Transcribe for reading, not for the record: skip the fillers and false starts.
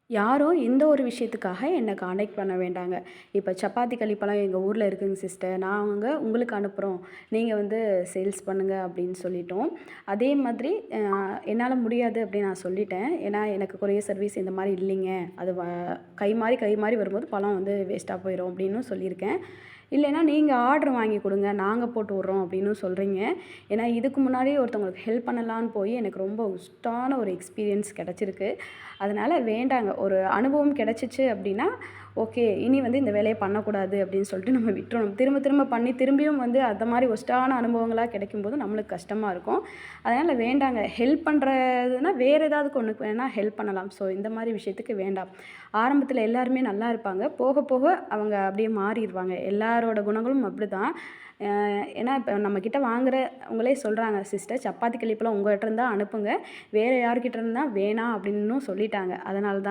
யாரோ எந்த ஒரு விஷயத்துக்காக என்ன கான்டாக்ட் பண்ண வேண்டாங்க. இப்ப சப்பாத்தி களிப்பெல்லாம் எங்க ஊர்ல இருக்குங்க சிஸ்டர். நாங்க உங்களுக்கு அனுப்புறோம். நீங்க வந்து சேல்ஸ் பண்ணுங்க அப்படின்னு சொல்லிட்டோம். அதே மாதிரி என்னால முடியாது அப்படின்னு நான் சொல்லிட்டேன். ஏன்னா எனக்கு கொரியர் சர்வீஸ் இந்த மாரி இல்லைங்க. அது கை மாறி வரும்போது பழம் வந்து வேஸ்ட்டா போயிரும் அப்படின்னும் சொல்லியிருக்கேன். இல்லைன்னா நீங்க ஆர்டர் வாங்கி குடுங்க. நாங்க போட்டு விட்றோம் அப்படின்னும் சொல்றீங்க. ஏன்னா இதுக்கு முன்னாடி ஒருத்தவங்களுக்கு ஹெல்ப் பண்ணலான்னு போய் எனக்கு ரொம்ப ஒர்ஸ்ட்டான ஒரு எக்ஸ்பீரியன்ஸ் கிடைச்சிருக்கு. அதனால வேண்டாங்க. ஒரு அனுபவம் கிடைச்சிச்சு அப்படின்னா, ஓகே. இனி வந்து இந்த வேலைய பண்ணக்கூடாது அப்படின்னு சொல்லிட்டு நம்ம விட்டுறணும். திரும்ப திரும்ப பண்ணி திரும்பியும் வந்து அந்த மாரி ஒர்ஸ்ட்டான அனுபவங்களா கிடைக்கும்போது நம்மளுக்கு கஷ்டமா இருக்கும். அதனால வேண்டாங்க. ஹெல்ப் பண்றதுன்னா வேற ஏதாவதுக்கு ஒண்ணுக்கு வேணா ஹெல்ப் பண்ணலாம். ஸோ இந்த மாரி விஷயத்துக்கு வேண்டாம். ஆரம்பத்தில எல்லாருமே நல்லா இருப்பாங்க. போக போக அவங்க அப்படியே மாறிருவாங்க. எல்லாரோட குணங்களும் அப்படிதான். அ ஏன்னா இப்ப நம்மகிட்ட வாங்குறவங்களே சொல்றாங்க, "சிஸ்டர் சப்பாத்தி கிளிப்பெல்லாம் உங்ககிட்ட இருந்தா அனுப்புங்க. வேற யார்கிட்ட இருந்தா வேணாம்." அப்படின்னும் சொல்லிட்டாங்க. அதனால தான்